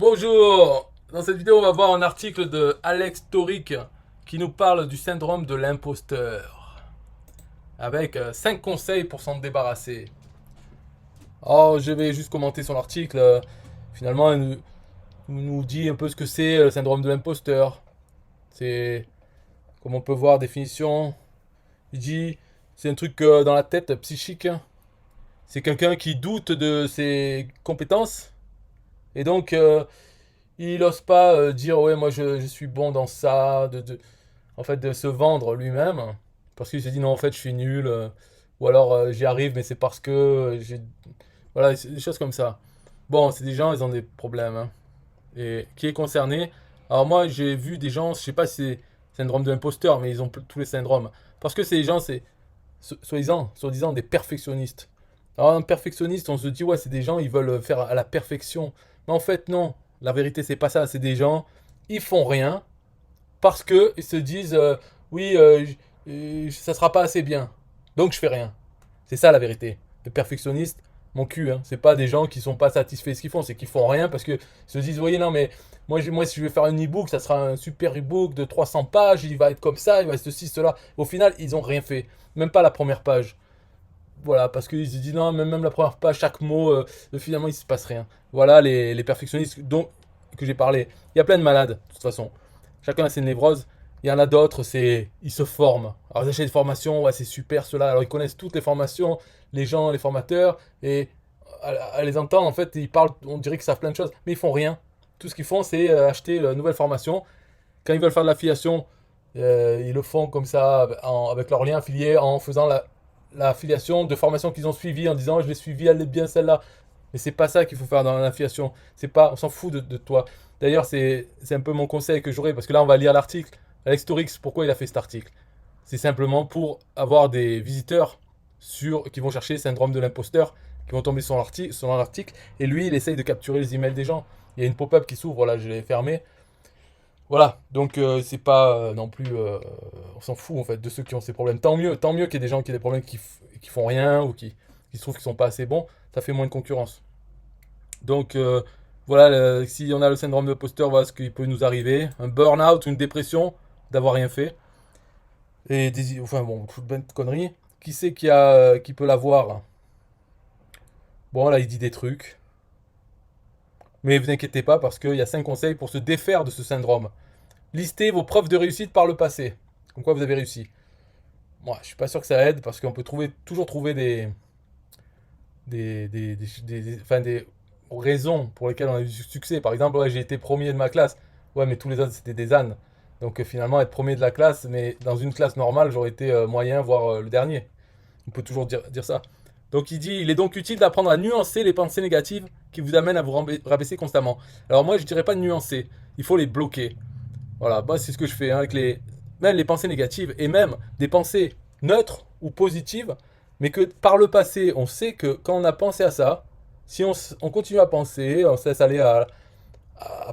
Bonjour! Dans cette vidéo, on va voir un article de Alex Toric qui nous parle du syndrome de l'imposteur, avec 5 conseils pour s'en débarrasser. Alors, je vais juste commenter son article. Finalement, il nous dit un peu ce que c'est le syndrome de l'imposteur. C'est, comme on peut voir, définition. Il dit, c'est un truc dans la tête psychique. C'est quelqu'un qui doute de ses compétences et donc il n'ose pas dire ouais moi je suis bon dans ça, en fait de se vendre lui-même, parce qu'il se dit non en fait je suis nul, ou alors j'y arrive mais c'est parce que j'ai... Voilà, des choses comme ça. Bon, c'est des gens, ils ont des problèmes, hein. Et qui est concerné? Alors moi j'ai vu des gens, je sais pas si c'est syndrome de l'imposteur, mais ils ont tous les syndromes. Parce que ces gens, c'est soi-disant des perfectionnistes. Alors un perfectionniste, on se dit ouais c'est des gens, ils veulent faire à la perfection. Mais en fait non, la vérité c'est pas ça, c'est des gens, ils font rien parce que ils se disent oui ça sera pas assez bien. Donc je fais rien. C'est ça la vérité. Les perfectionnistes, mon cul, hein, c'est pas des gens qui sont pas satisfaits de ce qu'ils font, c'est qu'ils font rien parce que ils se disent voyez non mais moi si je vais faire un e-book, ça sera un super e-book de 300 pages, il va être comme ça, il va être ceci, cela. Au final, ils ont rien fait, même pas la première page. Voilà, parce qu'ils se disent non, même la première page, chaque mot, finalement il se passe rien. Voilà les perfectionnistes dont que j'ai parlé. Il y a plein de malades, de toute façon. Chacun a ses névroses. Il y en a d'autres, c'est ils se forment. Alors ils achètent des formations, ouais c'est super cela. Alors ils connaissent toutes les formations, les gens, les formateurs, et à les entendre en fait, ils parlent, on dirait qu'ils savent plein de choses, mais ils font rien. Tout ce qu'ils font, c'est acheter la nouvelle formation. Quand ils veulent faire de l'affiliation, ils le font comme ça, avec leur lien affilié, en faisant la affiliation de formations qu'ils ont suivies, en disant je l'ai suivie, elle est bien celle-là. Mais c'est pas ça qu'il faut faire dans l'affiliation. C'est pas, on s'en fout de toi. D'ailleurs, c'est un peu mon conseil que j'aurais, parce que là, on va lire l'article. Alex Torix, pourquoi il a fait cet article? C'est simplement pour avoir des visiteurs qui vont chercher le syndrome de l'imposteur, qui vont tomber sur l'article, et lui, il essaye de capturer les emails des gens. Il y a une pop-up qui s'ouvre, là, je l'ai fermée. Voilà, donc c'est pas non plus, on s'en fout en fait de ceux qui ont ces problèmes. Tant mieux qu'il y ait des gens qui ont des problèmes qui font rien ou qui se trouvent qu'ils sont pas assez bons, ça fait moins de concurrence. Donc voilà, si on a le syndrome de l'imposteur, voilà ce qui peut nous arriver. Un burn-out, une dépression, d'avoir rien fait. Et enfin bon, toute bonne connerie. Qui c'est qui peut l'avoir? Bon là il dit des trucs. Mais vous inquiétez pas parce qu'il y a 5 conseils pour se défaire de ce syndrome. Listez vos preuves de réussite par le passé. Comme quoi vous avez réussi. Moi, je suis pas sûr que ça aide parce qu'on peut toujours trouver enfin, des raisons pour lesquelles on a eu du succès. Par exemple, ouais, j'ai été premier de ma classe. Ouais, mais tous les autres, c'était des ânes. Donc finalement, être premier de la classe, mais dans une classe normale, j'aurais été moyen, voire le dernier. On peut toujours dire ça. Donc il est donc utile d'apprendre à nuancer les pensées négatives qui vous amènent à vous rabaisser constamment. Alors moi, je dirais pas de nuancer, il faut les bloquer. Voilà, moi c'est ce que je fais, hein, avec même les pensées négatives et même des pensées neutres ou positives, mais que par le passé, on sait que quand on a pensé à ça, si on continue à penser, on se laisse aller à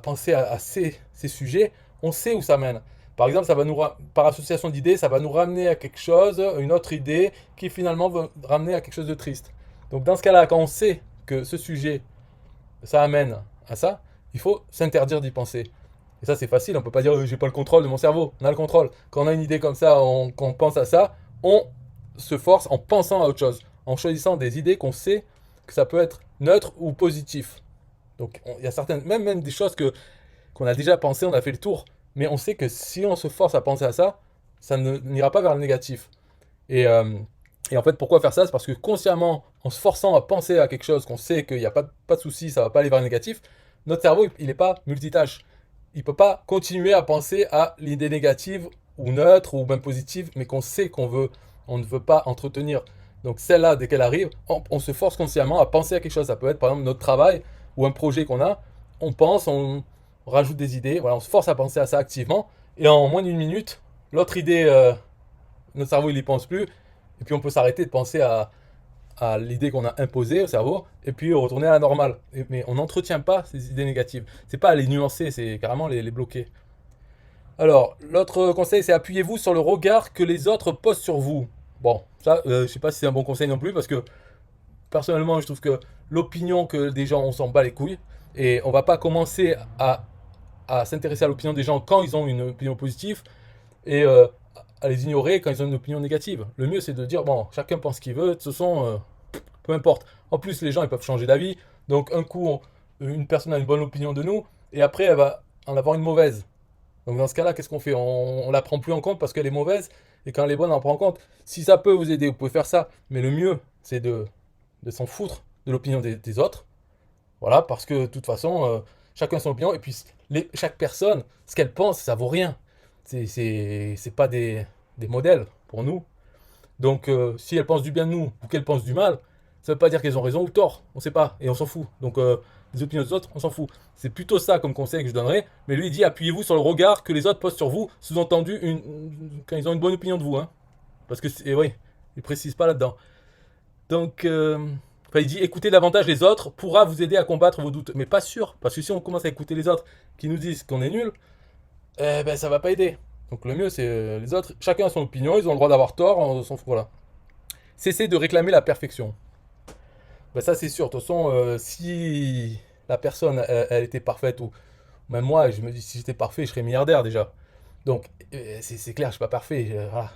penser à ces sujets, on sait où ça mène. Par exemple, par association d'idées, ça va nous ramener à quelque chose, une autre idée, qui finalement va ramener à quelque chose de triste. Donc dans ce cas-là, quand on sait que ce sujet, ça amène à ça, il faut s'interdire d'y penser. Et ça, c'est facile, on peut pas dire j'ai pas le contrôle de mon cerveau. On a le contrôle. Quand on a une idée comme ça, qu'on pense à ça, on se force en pensant à autre chose, en choisissant des idées qu'on sait que ça peut être neutre ou positif. Donc il y a certaines, même des choses qu'on a déjà pensé, on a fait le tour, mais on sait que si on se force à penser à ça, ça n'ira pas vers le négatif. Et, euh, et en fait, pourquoi faire ça? C'est parce que consciemment, en se forçant à penser à quelque chose qu'on sait qu'il n'y a pas de souci, ça va pas aller vers le négatif, notre cerveau, il n'est pas multitâche. Il ne peut pas continuer à penser à l'idée négative ou neutre ou même positive, mais qu'on sait on ne veut pas entretenir. Donc celle-là, dès qu'elle arrive, on se force consciemment à penser à quelque chose. Ça peut être par exemple notre travail ou un projet qu'on a. On pense, on rajoute des idées, voilà, on se force à penser à ça activement. Et en moins d'une minute, l'autre idée, notre cerveau il n'y pense plus. Et puis on peut s'arrêter de penser à l'idée qu'on a imposée au cerveau, et puis retourner à la normale. Mais on n'entretient pas ces idées négatives. C'est pas les nuancer, c'est carrément les bloquer. Alors, l'autre conseil, c'est appuyez-vous sur le regard que les autres posent sur vous. Bon, ça, je sais pas si c'est un bon conseil non plus, parce que personnellement, je trouve que l'opinion que des gens, on s'en bat les couilles. Et on va pas commencer à s'intéresser à l'opinion des gens quand ils ont une opinion positive et à les ignorer quand ils ont une opinion négative. Le mieux, c'est de dire, bon, chacun pense ce qu'il veut, de toute façon, peu importe. En plus, les gens, ils peuvent changer d'avis. Donc, un coup, une personne a une bonne opinion de nous, et après, elle va en avoir une mauvaise. Donc, dans ce cas-là, qu'est-ce qu'on fait? On la prend plus en compte parce qu'elle est mauvaise, et quand elle est bonne, on en prend en compte. Si ça peut vous aider, vous pouvez faire ça. Mais le mieux, c'est de s'en foutre de l'opinion des autres. Voilà, parce que de toute façon, chacun son opinion, et puis chaque personne, ce qu'elle pense, ça vaut rien. C'est pas des modèles pour nous. Donc, si elles pensent du bien de nous ou qu'elles pensent du mal, ça veut pas dire qu'elles ont raison ou tort. On sait pas et on s'en fout. Donc, les opinions des autres, on s'en fout. C'est plutôt ça comme conseil que je donnerais. Mais lui, il dit appuyez-vous sur le regard que les autres posent sur vous, sous-entendu quand ils ont une bonne opinion de vous. Hein. Parce que, oui, il précise pas là-dedans. Donc, enfin, il dit écouter davantage les autres pourra vous aider à combattre vos doutes. Mais pas sûr. Parce que si on commence à écouter les autres qui nous disent qu'on est nul, eh ben, ça va pas aider. Donc le mieux, c'est les autres. Chacun a son opinion, ils ont le droit d'avoir tort, on s'en fout. Voilà. Cessez de réclamer la perfection. Ben, ça, c'est sûr. De toute façon, si la personne, elle était parfaite, ou même moi, je me dis, si j'étais parfait, je serais milliardaire déjà. Donc, c'est clair, je suis pas parfait. Voilà.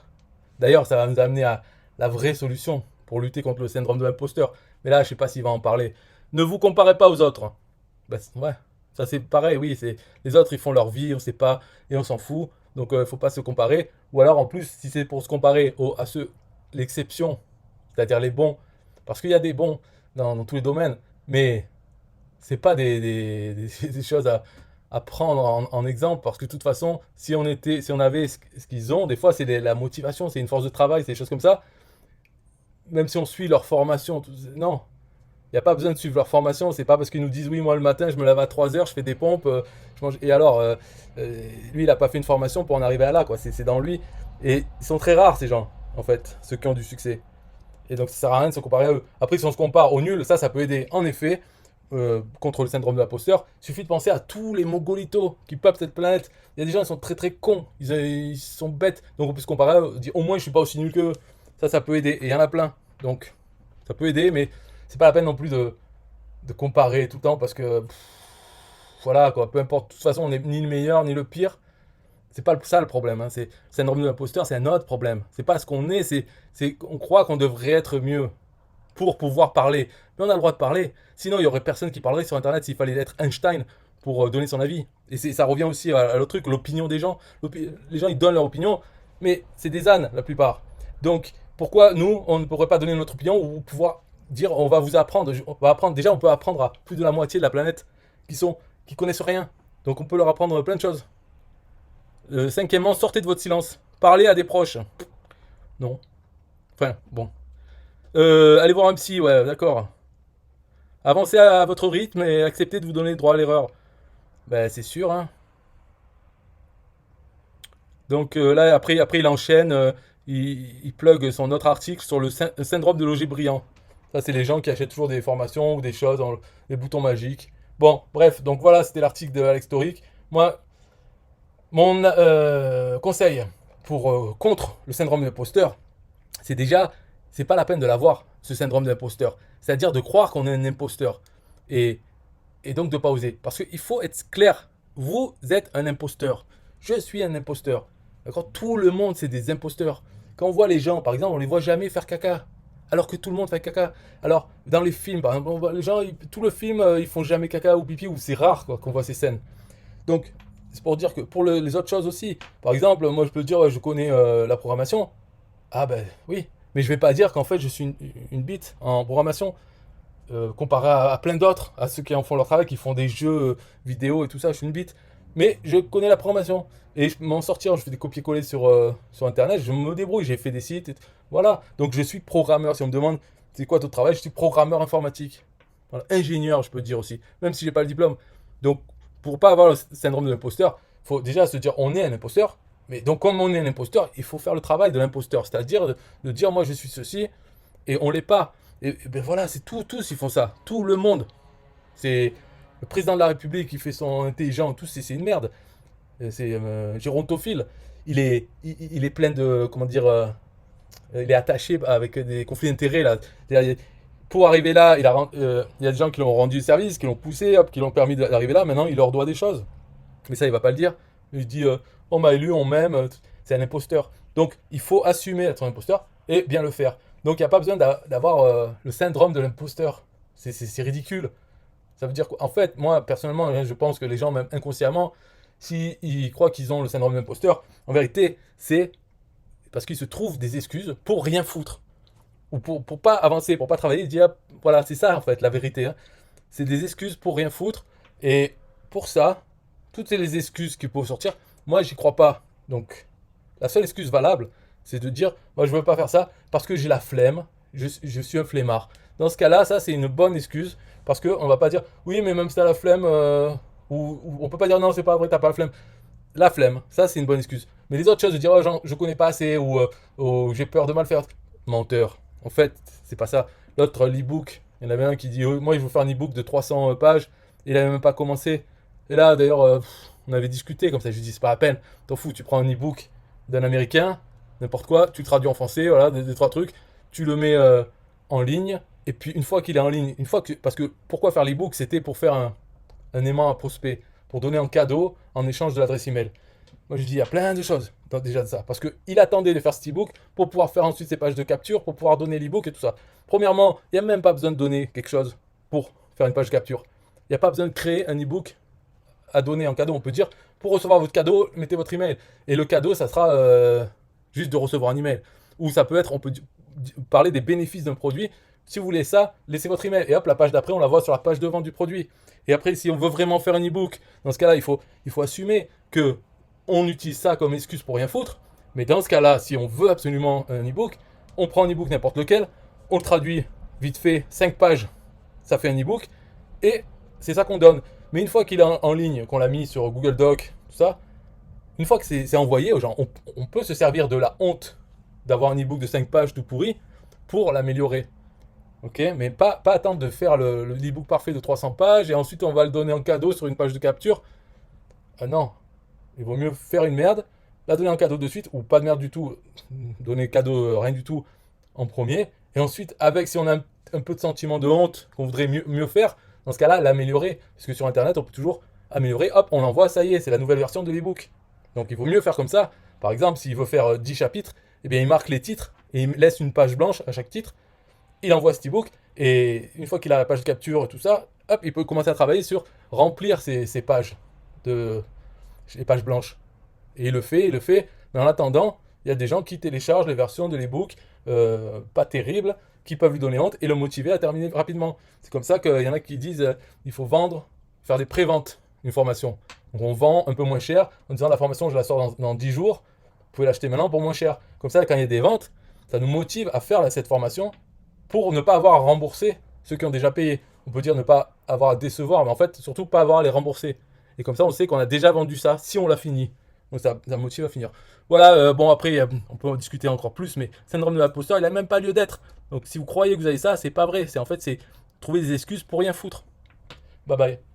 D'ailleurs, ça va nous amener à la vraie solution pour lutter contre le syndrome de l'imposteur. Mais là, je sais pas s'il va en parler. Ne vous comparez pas aux autres. Ben, ouais, ça c'est pareil, oui. Les autres, ils font leur vie, on sait pas, et on s'en fout. Donc, faut pas se comparer. Ou alors, en plus, si c'est pour se comparer à ceux, l'exception, c'est-à-dire les bons, parce qu'il y a des bons dans tous les domaines, mais c'est pas des choses à prendre en exemple, parce que de toute façon, si on avait ce qu'ils ont, des fois, c'est la motivation, c'est une force de travail, c'est des choses comme ça. Même si on suit leur formation, non, il n'y a pas besoin de suivre leur formation. C'est pas parce qu'ils nous disent oui, moi le matin, je me lève à 3 heures, je fais des pompes, je mange. Et alors, lui, il n'a pas fait une formation pour en arriver à là, quoi. C'est dans lui. Et ils sont très rares, ces gens, en fait, ceux qui ont du succès. Et donc, ça sert à rien de se comparer à eux. Après, si on se compare aux nuls, ça peut aider. En effet, contre le syndrome de l'imposteur, il suffit de penser à tous les mongolitos qui peuplent cette planète. Il y a des gens qui sont très très cons, ils sont bêtes. Donc, on peut se comparer à eux, dire au moins, je suis pas aussi nul qu'eux. Ça peut aider. Et il y en a plein. Donc, ça peut aider, mais c'est pas la peine non plus de comparer tout le temps parce que voilà quoi, peu importe, de toute façon on n'est ni le meilleur ni le pire. C'est pas ça le problème, hein. C'est le syndrome de l'imposteur, c'est un autre problème. C'est pas ce qu'on est, c'est on croit qu'on devrait être mieux pour pouvoir parler. Mais on a le droit de parler. Sinon il y aurait personne qui parlerait sur internet s'il fallait être Einstein pour donner son avis. Et ça revient aussi à l'autre truc, l'opinion des gens. Les gens ils donnent leur opinion, mais c'est des ânes la plupart. Donc pourquoi nous on ne pourrait pas donner notre opinion ou pouvoir dire on va vous apprendre, déjà on peut apprendre à plus de la moitié de la planète qui connaissent rien. Donc on peut leur apprendre plein de choses. Cinquièmement, sortez de votre silence. Parlez à des proches. Non. Enfin, bon. Allez voir un psy, ouais, d'accord. Avancez à votre rythme et acceptez de vous donner le droit à l'erreur. Ben c'est sûr, hein. Donc là, après il enchaîne, il plug son autre article sur le syndrome de l'objet brillant. Ça, c'est les gens qui achètent toujours des formations ou des choses, des boutons magiques. Bon, bref, donc voilà, c'était l'article de Alex Toric. Moi, mon conseil contre le syndrome de l'imposteur, c'est déjà, c'est pas la peine de l'avoir, ce syndrome d'imposteur. C'est-à-dire de croire qu'on est un imposteur. Et, et donc de ne pas oser. Parce qu'il faut être clair. Vous êtes un imposteur. Je suis un imposteur. D'accord. Tout le monde, c'est des imposteurs. Quand on voit les gens, par exemple, on les voit jamais faire caca. Alors que tout le monde fait caca. Alors, dans les films, par exemple, on voit les gens, tout le film, ils font jamais caca ou pipi, ou c'est rare quoi, qu'on voit ces scènes. Donc, c'est pour dire que pour les autres choses aussi. Par exemple, moi, je peux dire, je connais la programmation. Ah ben oui, mais je vais pas dire qu'en fait, je suis une bite en programmation. Comparé à plein d'autres, à ceux qui en font leur travail, qui font des jeux vidéo et tout ça, je suis une bite. Mais je connais la programmation. Et je m'en sortir, je fais des copier-coller sur Internet, je me débrouille, j'ai fait des sites, voilà. Donc je suis programmeur, si on me demande c'est quoi ton travail, je suis programmeur informatique. Voilà. Ingénieur, je peux dire aussi, même si j'ai pas le diplôme. Donc pour pas avoir le syndrome de l'imposteur, il faut déjà se dire on est un imposteur. Mais donc comme on est un imposteur, il faut faire le travail de l'imposteur, c'est-à-dire de dire moi je suis ceci, et on l'est pas. Et ben voilà, c'est tous ils font ça. Tout le monde. C'est le président de la République qui fait son intelligent, tout, c'est une merde. C'est gérontophile. Il est plein de, comment dire, il est attaché avec des conflits d'intérêts là. pour arriver là, il y a des gens qui l'ont rendu service, qui l'ont poussé, hop, qui l'ont permis d'arriver là. Maintenant, il leur doit des choses. Mais ça, il va pas le dire. Il dit, on m'a élu, on m'aime, c'est un imposteur. Donc, il faut assumer être un imposteur et bien le faire. Donc, il n'y a pas besoin d'avoir le syndrome de l'imposteur. C'est ridicule. Ça veut dire qu'en fait, moi, personnellement, je pense que les gens, même inconsciemment, s'ils croient qu'ils ont le syndrome de l'imposteur, en vérité, c'est parce qu'ils se trouvent des excuses pour rien foutre. Ou pour pas avancer, pour pas travailler. Ils disent, ah, voilà, c'est ça, en fait, la vérité. Hein. C'est des excuses pour rien foutre. Et pour ça, toutes les excuses qui peuvent sortir, moi, j'y crois pas. Donc, la seule excuse valable, c'est de dire, moi, je veux pas faire ça parce que j'ai la flemme, je suis un flemmard. Dans ce cas-là, ça, c'est une bonne excuse parce qu'on va pas dire, oui, mais même si t'as la flemme, ou on peut pas dire, non, c'est pas vrai, t'as pas la flemme. La flemme, ça, c'est une bonne excuse. Mais les autres choses, de dire, oh, je connais pas assez, ou j'ai peur de mal faire. Menteur. En fait, c'est pas ça. L'autre, l'e-book, il y en avait un qui dit, oh, moi, je veux faire un e-book de 300 pages. Il avait même pas commencé. Et là, d'ailleurs, on avait discuté comme ça. Je lui dis, c'est pas la peine. T'en fous, tu prends un e-book d'un américain, n'importe quoi, tu le traduis en français, voilà, des trois trucs, tu le mets en ligne. Et puis, une fois qu'il est en ligne, parce que pourquoi faire l'e-book? C'était pour faire un aimant à prospect, pour donner en cadeau en échange de l'adresse email. Moi, je dis, il y a plein de choses déjà de ça. Parce qu'il attendait de faire cet e-book pour pouvoir faire ensuite ses pages de capture, pour pouvoir donner l'e-book et tout ça. Premièrement, il n'y a même pas besoin de donner quelque chose pour faire une page de capture. Il n'y a pas besoin de créer un e-book à donner en cadeau. On peut dire, pour recevoir votre cadeau, mettez votre email. Et le cadeau, ça sera juste de recevoir un email. Ou ça peut être, on peut parler des bénéfices d'un produit. Si vous voulez ça, laissez votre email. Et hop, la page d'après, on la voit sur la page de vente du produit. Et après, si on veut vraiment faire un e-book, dans ce cas-là, il faut assumer que on utilise ça comme excuse pour rien foutre. Mais dans ce cas-là, si on veut absolument un e-book, on prend un e-book n'importe lequel, on le traduit vite fait, 5 pages, ça fait un e-book, et c'est ça qu'on donne. Mais une fois qu'il est en ligne, qu'on l'a mis sur Google Doc, tout ça, une fois que c'est envoyé aux gens, on peut se servir de la honte d'avoir un e-book de 5 pages tout pourri pour l'améliorer. Ok, mais pas attendre de faire le e-book parfait de 300 pages et ensuite on va le donner en cadeau sur une page de capture. Ah non, il vaut mieux faire une merde, la donner en cadeau de suite, ou pas de merde du tout, donner cadeau rien du tout en premier, et ensuite, avec si on a un peu de sentiment de honte qu'on voudrait mieux faire, dans ce cas-là, l'améliorer. Parce que sur Internet, on peut toujours améliorer, hop, on l'envoie, ça y est, c'est la nouvelle version de l'e-book. Donc il vaut mieux faire comme ça. Par exemple, s'il veut faire 10 chapitres, eh bien il marque les titres, et il laisse une page blanche à chaque titre, il envoie cet e-book, et une fois qu'il a la page de capture et tout ça, hop, il peut commencer à travailler sur remplir ces pages les pages blanches. Et il le fait, mais en attendant, il y a des gens qui téléchargent les versions de l'e-book pas terribles, qui peuvent lui donner honte et le motiver à terminer rapidement. C'est comme ça qu'il y en a qui disent il faut vendre, faire des pré-ventes, une formation. Donc on vend un peu moins cher en disant la formation je la sors dans 10 jours, vous pouvez l'acheter maintenant pour moins cher. Comme ça, quand il y a des ventes, ça nous motive à faire cette formation pour ne pas avoir à rembourser ceux qui ont déjà payé. On peut dire ne pas avoir à décevoir, mais en fait, surtout pas avoir à les rembourser. Et comme ça, on sait qu'on a déjà vendu ça si on l'a fini. Donc ça motive à finir. Voilà, bon après, on peut en discuter encore plus, mais syndrome de l'imposteur, il n'a même pas lieu d'être. Donc si vous croyez que vous avez ça, c'est pas vrai. C'est trouver des excuses pour rien foutre. Bye bye.